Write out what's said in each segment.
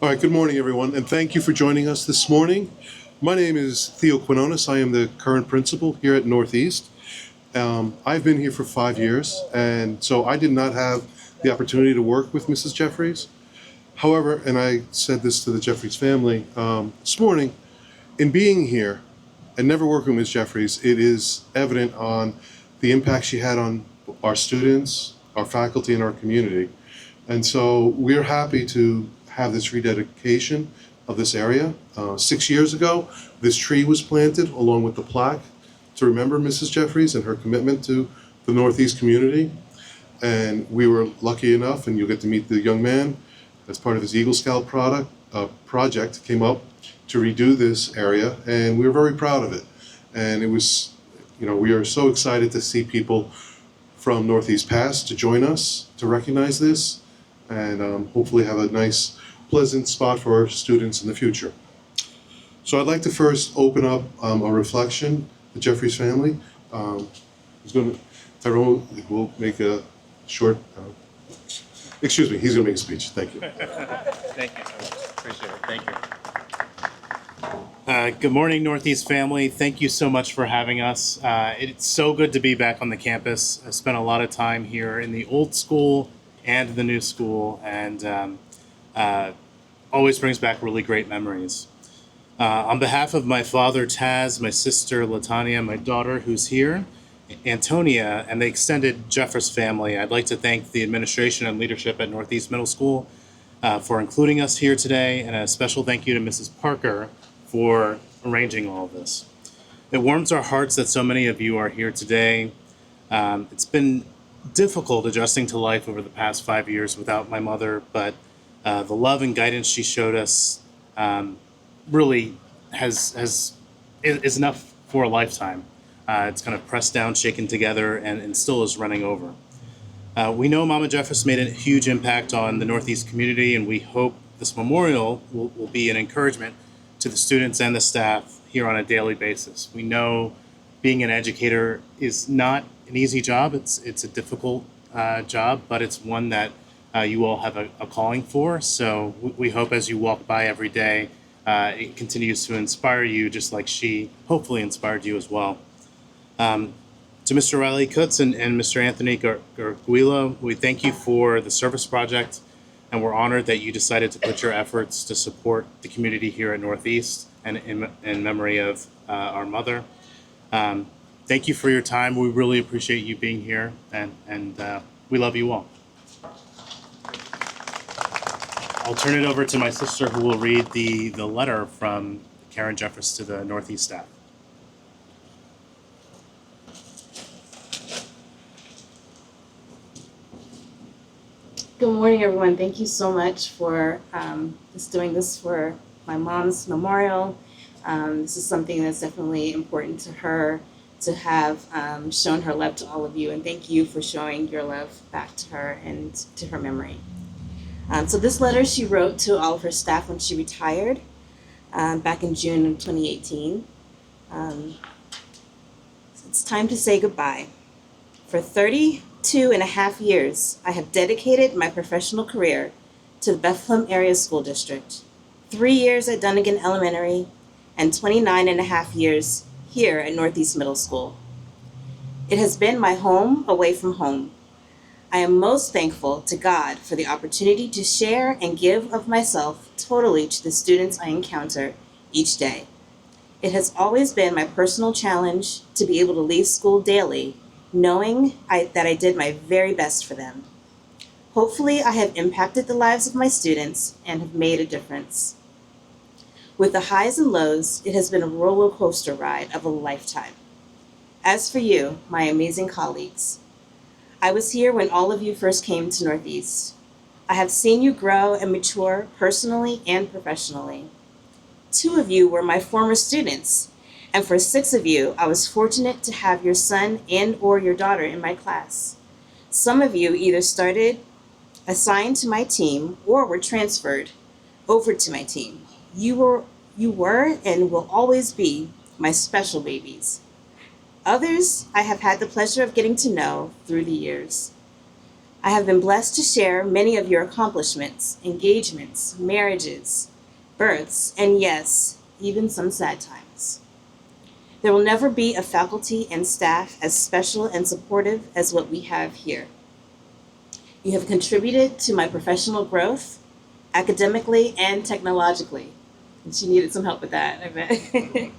All right, good morning, everyone, and thank you for joining us this morning. My name is Theo Quinones. I am the current principal here at Northeast. I've been here for 5 years, and so I did not have the opportunity to work with Mrs. Jeffries. However, and I said this to the Jeffries family this morning, in being here and never working with Ms. Jeffries, it is evident on the impact she had on our students, our faculty, and our community. And so we're happy to have this rededication of this area. 6 years ago, this tree was planted along with the plaque to remember Mrs. Jeffries and her commitment to the Northeast community. And we were lucky enough, and you'll get to meet the young man as part of his Eagle Scout project, came up to redo this area, and we were very proud of it. And it was, we are so excited to see people from Northeast past to join us to recognize this, and hopefully have a nice, pleasant spot for our students in the future. So I'd like to first open up a reflection. The Jeffries family Tyrone will make a short, he's going to make a speech. Thank you. Thank you so much. Appreciate it. Thank you. Good morning, Northeast family. Thank you so much for having us. It's so good to be back on the campus. I spent a lot of time here in the old school and the new school, and always brings back really great memories. On behalf of my father, Taz, my sister, Latanya, my daughter, who's here, Antonia, and the extended Jeffress family, I'd like to thank the administration and leadership at Northeast Middle School for including us here today, and a special thank you to Mrs. Parker for arranging all of this. It warms our hearts that so many of you are here today. It's been difficult adjusting to life over the past 5 years without my mother, but the love and guidance she showed us really is enough for a lifetime. It's kind of pressed down, shaken together, and still is running over. We know Mama Jeffress made a huge impact on the Northeast community, and we hope this memorial will be an encouragement to the students and the staff here on a daily basis. We know being an educator is not an easy job. It's a difficult job, but it's one that you all have a calling for. So we hope as you walk by every day, it continues to inspire you, just like she hopefully inspired you as well. To Mr. Riley Kutz and Mr. Anthony Garguila, we thank you for the service project, and we're honored that you decided to put your efforts to support the community here at Northeast and in memory of our mother. Thank you for your time. We really appreciate you being here, and we love you all. I'll turn it over to my sister, who will read the letter from Karen Jeffress to the Northeast staff. Good morning, everyone. Thank you so much for just doing this for my mom's memorial. This is something that's definitely important to her, to have shown her love to all of you, and thank you for showing your love back to her and to her memory. So this letter she wrote to all of her staff when she retired back in June of 2018. It's time to say goodbye. For 32 and a half years, I have dedicated my professional career to the Bethlehem Area School District. 3 years at Dunnigan Elementary and 29 and a half years here at Northeast Middle School. It has been my home away from home. I am most thankful to God for the opportunity to share and give of myself totally to the students I encounter each day. It has always been my personal challenge to be able to leave school daily knowing that I did my very best for them. Hopefully, I have impacted the lives of my students and have made a difference. With the highs and lows, it has been a roller coaster ride of a lifetime. As for you, my amazing colleagues, I was here when all of you first came to Northeast. I have seen you grow and mature personally and professionally. 2 of you were my former students, and for 6 of you, I was fortunate to have your son and or your daughter in my class. Some of you either started assigned to my team or were transferred over to my team. You were and will always be my special babies. Others I have had the pleasure of getting to know through the years. I have been blessed to share many of your accomplishments, engagements, marriages, births, and yes, even some sad times. There will never be a faculty and staff as special and supportive as what we have here. You have contributed to my professional growth, academically and technologically. And she needed some help with that, I bet.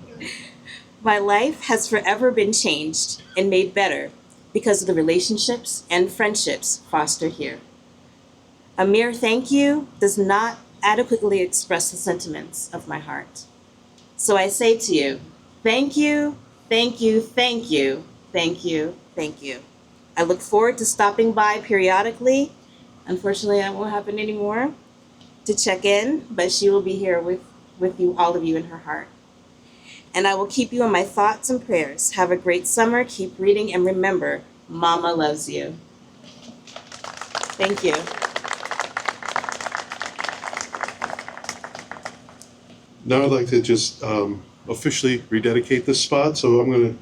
My life has forever been changed and made better because of the relationships and friendships fostered here. A mere thank you does not adequately express the sentiments of my heart. So I say to you, thank you, thank you, thank you, thank you, thank you. I look forward to stopping by periodically. Unfortunately, that won't happen anymore, to check in, but she will be here with you, all of you in her heart. And I will keep you in my thoughts and prayers. Have a great summer. Keep reading, and remember, Mama loves you. Thank you. Now I'd like to just officially rededicate this spot, so I'm going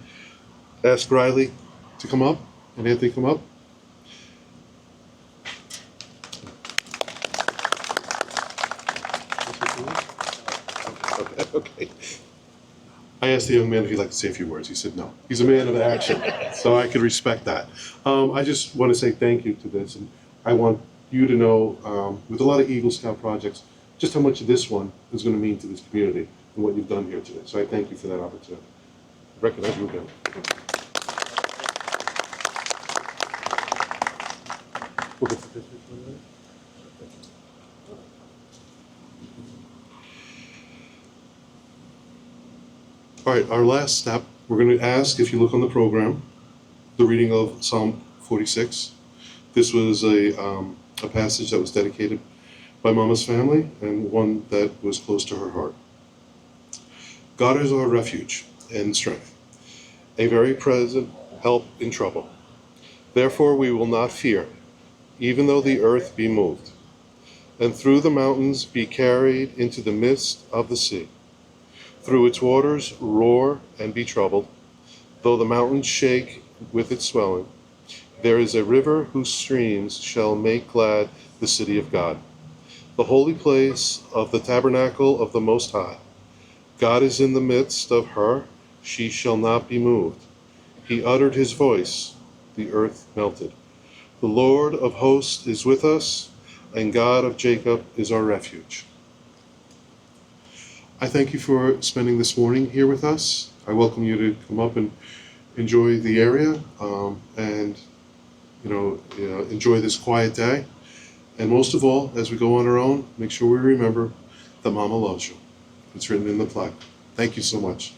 to ask Riley to come up and Anthony come up. Okay. I asked the young man if he'd like to say a few words. He said no. He's a man of action, so I can respect that. I just want to say thank you to this, and I want you to know, with a lot of Eagle Scout projects, just how much this one is going to mean to this community and what you've done here today. So I thank you for that opportunity. I recognize you again. We'll get the picture for a minute. All right, our last step, we're going to ask, if you look on the program, the reading of Psalm 46. This was a passage that was dedicated by Mama's family and one that was close to her heart. God is our refuge and strength, a very present help in trouble. Therefore we will not fear, even though the earth be moved, and through the mountains be carried into the midst of the sea. Through its waters roar and be troubled, though the mountains shake with its swelling. There is a river whose streams shall make glad the city of God, the holy place of the tabernacle of the Most High. God is in the midst of her, she shall not be moved. He uttered his voice, the earth melted. The Lord of hosts is with us, and God of Jacob is our refuge. I thank you for spending this morning here with us. I welcome you to come up and enjoy the area, and enjoy this quiet day. And most of all, as we go on our own, make sure we remember that Mama loves you. It's written in the plaque. Thank you so much.